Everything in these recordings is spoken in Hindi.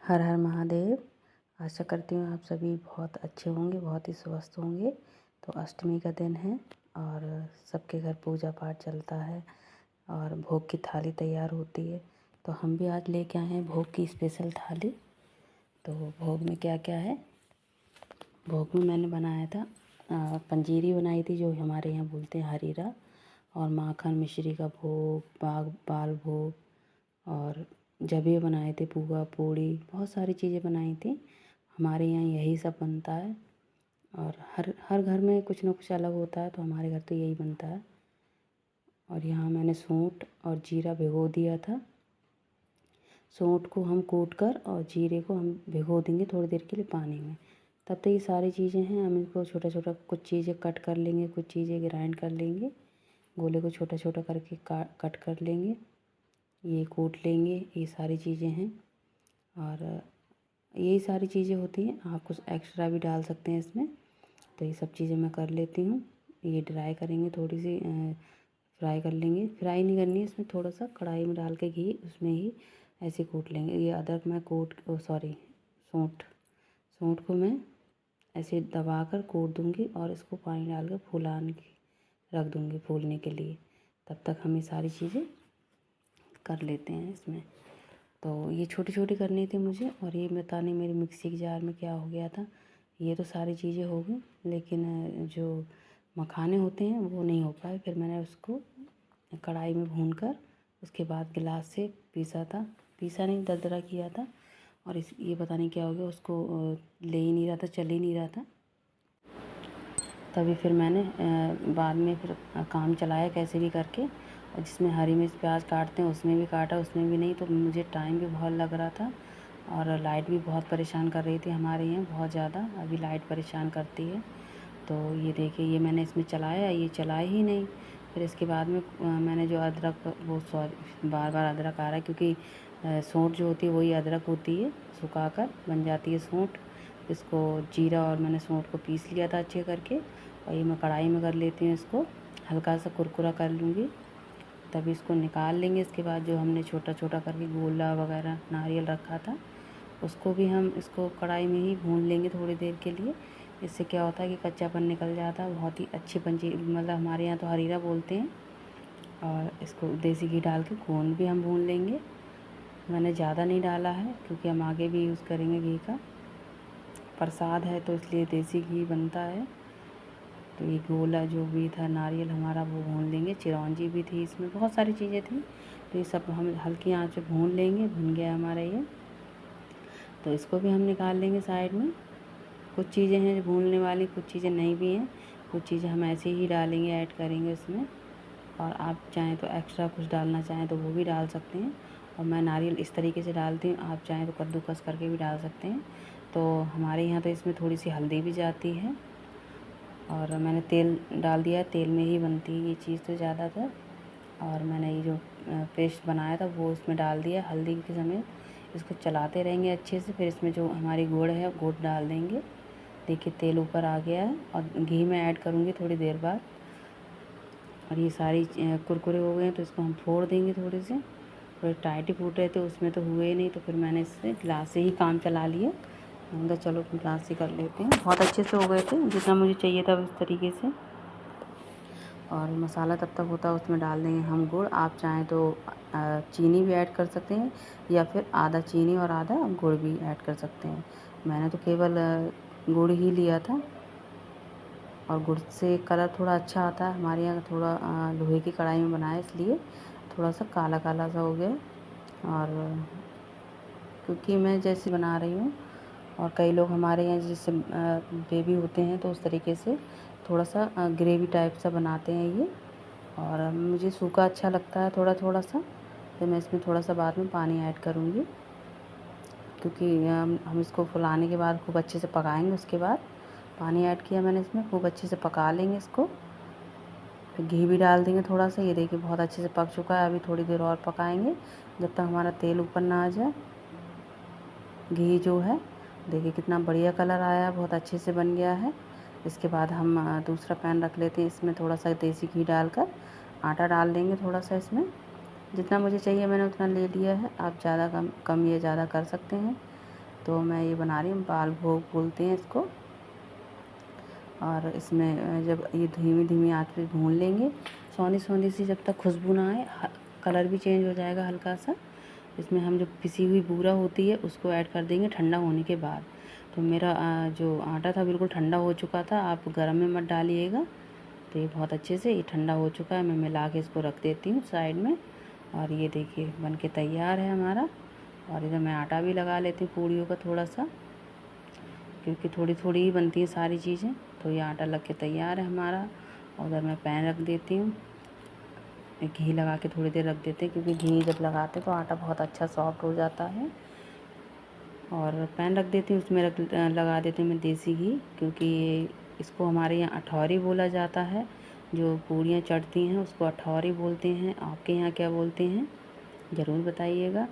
हर हर महादेव। आशा करती हूँ आप सभी बहुत अच्छे होंगे, बहुत ही स्वस्थ होंगे। तो अष्टमी का दिन है और सबके घर पूजा पाठ चलता है और भोग की थाली तैयार होती है। तो हम भी आज लेके आए हैं भोग की स्पेशल थाली। तो भोग में क्या क्या है, भोग में मैंने बनाया था पंजीरी बनाई थी, जो हमारे यहाँ बोलते हैं हरीरा, और माखन मिश्री का भोग, बाल भोग, और जबे बनाए थे, पुआ पूड़ी, बहुत सारी चीज़ें बनाई थी। हमारे यहाँ यही सब बनता है और हर हर घर में कुछ ना कुछ अलग होता है, तो हमारे घर तो यही बनता है। और यहाँ मैंने सूंठ और जीरा भिगो दिया था। सूंठ को हम कूट कर और जीरे को हम भिगो देंगे थोड़ी देर के लिए पानी में। तब तक ये सारी चीज़ें हैं, हम इनको छोटा छोटा कुछ चीज़ें कट कर लेंगे, कुछ चीज़ें ग्राइंड कर लेंगे, गोले को छोटा छोटा करके कट कर लेंगे, ये कूट लेंगे। ये सारी चीज़ें हैं और यही सारी चीज़ें होती हैं। आप कुछ एक्स्ट्रा भी डाल सकते हैं इसमें। तो ये सब चीज़ें मैं कर लेती हूँ। ये ड्राई करेंगे, थोड़ी सी फ्राई कर लेंगे। फ्राई नहीं करनी है, इसमें थोड़ा सा कढ़ाई में डाल के घी, उसमें ही ऐसे कूट लेंगे। ये अदरक मैं सूंठ को मैं ऐसे दबा कर कूट दूँगी और इसको पानी डाल कर फुलाने के रख दूँगी फूलने के लिए। तब तक हम ये सारी चीज़ें कर लेते हैं इसमें। तो ये छोटी छोटी करनी थी मुझे, और ये पता नहीं मेरी मिक्सी के जार में क्या हो गया था। ये तो सारी चीज़ें हो गई, लेकिन जो मखाने होते हैं वो नहीं हो पाए। फिर मैंने उसको कढ़ाई में भून कर उसके बाद गिलास से पीसा नहीं, दरदरा किया था। और ये पता नहीं क्या हो गया, उसको ले ही नहीं रहा था, चल ही नहीं रहा था। तभी फिर मैंने बाद में फिर काम चलाया कैसे भी करके, और जिसमें हरी मिर्च प्याज काटते हैं उसमें भी काटा, उसमें भी नहीं। तो मुझे टाइम भी बहुत लग रहा था और लाइट भी बहुत परेशान कर रही थी हमारे यहाँ, बहुत ज़्यादा अभी लाइट परेशान करती है। तो ये देखिए, ये मैंने इसमें चलाया, ये चलाए ही नहीं। फिर इसके बाद में मैंने जो अदरक, बार बार अदरक आ रहा है, क्योंकि सूंठ जो होती है वही अदरक होती है, सुखाकर बन जाती है सूंठ। इसको जीरा और मैंने सूंठ को पीस लिया था अच्छे करके, और ये मैं कढ़ाई में कर लेती हूँ। इसको हल्का सा कुरकुरा कर लूँगी, तभी इसको निकाल लेंगे। इसके बाद जो हमने छोटा छोटा करके गोला वगैरह नारियल रखा था, उसको भी हम इसको कढ़ाई में ही भून लेंगे थोड़ी देर के लिए। इससे क्या होता है कि कच्चापन निकल जाता है। बहुत ही अच्छी मतलब हमारे यहाँ तो हरीरा बोलते हैं। और इसको देसी घी डाल के खून भी हम भून लेंगे। मैंने ज़्यादा नहीं डाला है, क्योंकि हम आगे भी यूज़ करेंगे घी का, प्रसाद है तो इसलिए देसी घी बनता है। तो ये गोला जो भी था नारियल हमारा, वो भून लेंगे। चिरौंजी भी थी इसमें, बहुत सारी चीज़ें थी। तो ये सब हम हल्की आंच पे भून लेंगे। भुन गया हमारा ये, तो इसको भी हम निकाल लेंगे साइड में। कुछ चीज़ें हैं भूनने वाली, कुछ चीज़ें नहीं भी हैं। कुछ चीज़ें हम ऐसे ही डालेंगे, ऐड करेंगे इसमें। और आप चाहें तो एक्स्ट्रा कुछ डालना चाहें तो वो भी डाल सकते हैं। और मैं नारियल इस तरीके से डालती हूँ, आप चाहें तो कद्दूकस करके भी डाल सकते हैं। तो हमारे यहाँ तो इसमें थोड़ी सी हल्दी भी जाती है। और मैंने तेल डाल दिया, तेल में ही बनती है ये चीज़ तो ज़्यादातर। और मैंने ये जो पेस्ट बनाया था वो उसमें डाल दिया हल्दी के समेत। इसको चलाते रहेंगे अच्छे से। फिर इसमें जो हमारी गुड़ है गुड़ डाल देंगे। देखिए तेल ऊपर आ गया है, और घी में ऐड करूँगी थोड़ी देर बाद। और ये सारी कुरकुरे हो गए हैं, तो इसको हम फोड़ देंगे थोड़े से। थोड़े टाइट ही फूट रहे थे, उसमें तो हुए ही नहीं। तो फिर मैंने इससे गिलास से ही काम चला लिया। मैंने कहा चलो गिलास से कर लेते हैं। बहुत अच्छे से हो गए थे, जितना मुझे चाहिए था उस तरीके से। और मसाला तब तक होता है, उसमें डाल देंगे हम गुड़। आप चाहें तो चीनी भी ऐड कर सकते हैं, या फिर आधा चीनी और आधा गुड़ भी ऐड कर सकते हैं। मैंने तो केवल गुड़ ही लिया था, और गुड़ से कलर थोड़ा अच्छा आता है। हमारे यहाँ थोड़ा लोहे की कढ़ाई में बनाया, इसलिए थोड़ा सा काला काला सा हो गया। और क्योंकि मैं जैसे बना रही हूँ, और कई लोग हमारे यहाँ जैसे बेबी होते हैं, तो उस तरीके से थोड़ा सा ग्रेवी टाइप सा बनाते हैं ये। और मुझे सूखा अच्छा लगता है थोड़ा थोड़ा सा, तो मैं इसमें थोड़ा सा बाद में पानी ऐड करूँगी, क्योंकि हम इसको फुलाने के बाद खूब अच्छे से पकाएंगे। उसके बाद पानी ऐड किया मैंने इसमें, खूब अच्छे से पका लेंगे इसको। फिर घी भी डाल देंगे थोड़ा सा। ये देखिए बहुत अच्छे से पक चुका है। अभी थोड़ी देर और पकाएंगे, जब तक हमारा तेल ऊपर ना आ जाए। घी जो है देखिए कितना बढ़िया कलर आया है, बहुत अच्छे से बन गया है। इसके बाद हम दूसरा पैन रख लेते हैं। इसमें थोड़ा सा देसी घी डालकर आटा डाल देंगे थोड़ा सा इसमें। जितना मुझे चाहिए मैंने उतना ले लिया है, आप ज़्यादा कम या ज़्यादा कर सकते हैं। तो मैं ये बना रही हूँ, बाल भोग बोलते हैं इसको। और इसमें जब ये धीमी धीमी आंच पे भून लेंगे, सौंधी सौंधी सी, जब तक खुशबू ना आए, कलर भी चेंज हो जाएगा हल्का सा। इसमें हम जो पिसी हुई बूरा होती है उसको ऐड कर देंगे ठंडा होने के बाद। तो मेरा जो आटा था बिल्कुल ठंडा हो चुका था, आप गर्म में मत डालिएगा। तो ये बहुत अच्छे से ये ठंडा हो चुका है, मैं मिला के इसको रख देती हूँ साइड में। और ये देखिए बन के तैयार है हमारा। और इधर मैं आटा भी लगा लेती हूँ पूड़ियों का थोड़ा सा, क्योंकि थोड़ी थोड़ी ही बनती हैं सारी चीज़ें। तो ये आटा लग के तैयार है हमारा। और उधर मैं पैन रख देती हूँ, घी लगा के थोड़ी देर रख देते हैं, क्योंकि घी जब लगाते तो आटा बहुत अच्छा सॉफ्ट हो जाता है। और पैन रख देती हूँ, उसमें लगा देती हूँ मैं देसी घी, क्योंकि इसको हमारे यहाँ अठौरी बोला जाता है। जो पूड़ियाँ चढ़ती हैं उसको अठौरी बोलते हैं। आपके यहाँ क्या बोलते हैं ज़रूर बताइएगा।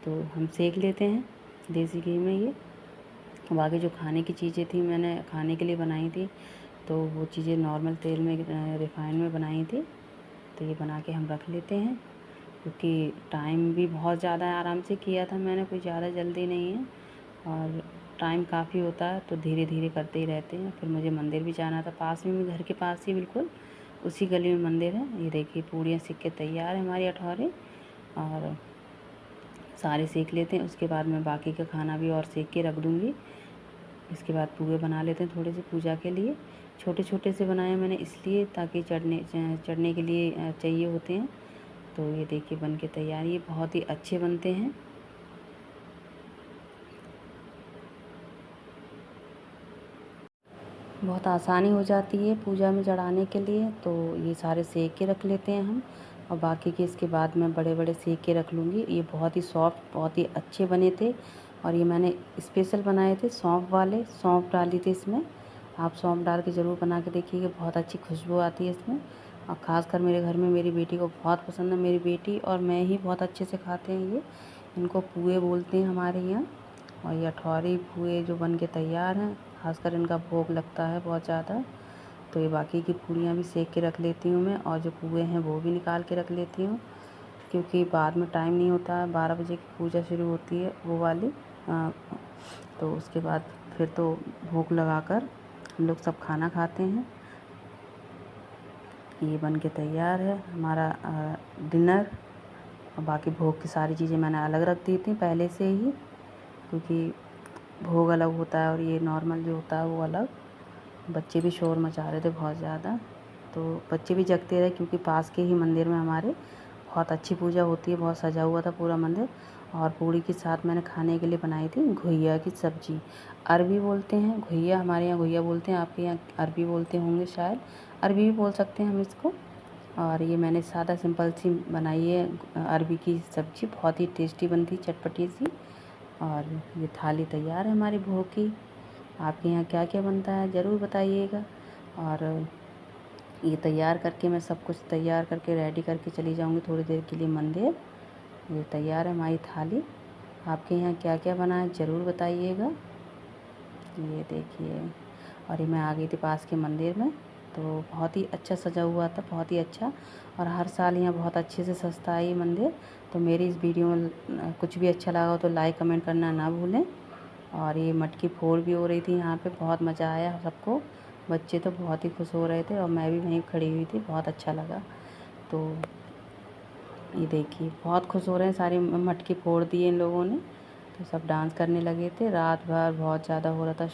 तो हम सेक लेते हैं देसी घी में ये। बाकी जो खाने की चीज़ें थी मैंने खाने के लिए बनाई थी, तो वो चीज़ें नॉर्मल तेल में रिफाइंड में बनाई थी। तो ये बना के हम रख लेते हैं, क्योंकि टाइम भी बहुत ज़्यादा है, आराम से किया था मैंने, कोई ज़्यादा जल्दी नहीं है। और टाइम काफ़ी होता है तो धीरे धीरे करते ही रहते हैं। फिर मुझे मंदिर भी जाना था, पास में, घर के पास ही बिल्कुल उसी गली में मंदिर है। ये देखिए पूड़ियाँ सीख के तैयार है हमारी अठौरे। और सारे सेक लेते हैं, उसके बाद मैं बाकी का खाना भी और सेक के रख दूँगी। इसके बाद पुए बना लेते हैं थोड़े से पूजा के लिए। छोटे छोटे से बनाए मैंने इसलिए, ताकि चढ़ने के लिए चाहिए होते हैं। तो ये देखिए बन के तैयार, ये बहुत ही अच्छे बनते हैं। बहुत आसानी हो जाती है पूजा में चढ़ाने के लिए। तो ये सारे सेक के रख लेते हैं हम, और बाकी के इसके बाद मैं बड़े बड़े सेक के रख लूँगी। ये बहुत ही सॉफ्ट, बहुत ही अच्छे बने थे। और ये मैंने स्पेशल बनाए थे सौंफ वाले, सौंफ डाली थी इसमें। आप सौंफ डाल के ज़रूर बना के देखिएगा, बहुत अच्छी खुशबू आती है इसमें। और ख़ासकर मेरे घर में मेरी बेटी को बहुत पसंद है। मेरी बेटी और मैं ही बहुत अच्छे से खाते हैं ये। इनको पुए बोलते हैं हमारे यहाँ। और ये अठौरी पुए जो बन के तैयार हैं, खासकर इनका भोग लगता है बहुत ज़्यादा। तो ये बाकी की पूड़ियाँ भी सेक के रख लेती हूँ मैं, और जो पुए हैं वो भी निकाल के रख लेती हूँ, क्योंकि बाद में टाइम नहीं होता है। 12 बजे की पूजा शुरू होती है वो वाली। तो उसके बाद फिर तो भोग लगाकर हम लोग सब खाना खाते हैं। ये बन के तैयार है हमारा डिनर। और बाकी भोग की सारी चीज़ें मैंने अलग रख दी थी पहले से ही, क्योंकि भोग अलग होता है और ये नॉर्मल जो होता है वो अलग। बच्चे भी शोर मचा रहे थे बहुत ज़्यादा, तो बच्चे भी जगते रहे, क्योंकि पास के ही मंदिर में हमारे बहुत अच्छी पूजा होती है, बहुत सजा हुआ था पूरा मंदिर। और पूड़ी के साथ मैंने खाने के लिए बनाई थी घुइया की सब्ज़ी। अरबी बोलते हैं घुइया, हमारे यहाँ घुइया बोलते हैं, आपके यहाँ अरबी बोलते होंगे शायद, अरबी भी बोल सकते हैं हम इसको। और ये मैंने सादा सिंपल सी बनाई है अरबी की सब्ज़ी, बहुत ही टेस्टी बनती, चटपटी सी। और ये थाली तैयार है हमारी भोग की। आपके यहाँ क्या क्या बनता है ज़रूर बताइएगा। और ये तैयार करके मैं सब कुछ तैयार करके रेडी करके चली जाऊँगी थोड़ी देर के लिए मंदिर। ये तैयार है हमारी थाली। आपके यहाँ क्या क्या बना है ज़रूर बताइएगा। ये देखिए, और ये मैं आ गई थी पास के मंदिर में, तो बहुत ही अच्छा सजा हुआ था, बहुत ही अच्छा। और हर साल यहाँ बहुत अच्छे से सजता है ये मंदिर। तो मेरी इस वीडियो में कुछ भी अच्छा लगा हो तो लाइक कमेंट करना ना भूलें। और ये मटकी फोड़ भी हो रही थी यहाँ पे, बहुत मज़ा आया सबको। बच्चे तो बहुत ही खुश हो रहे थे, और मैं भी वहीं खड़ी हुई थी, बहुत अच्छा लगा। तो ये देखिए बहुत खुश हो रहे हैं, सारी मटकी फोड़ दिए इन लोगों ने। तो सब डांस करने लगे थे, रात भर बहुत ज़्यादा हो रहा था।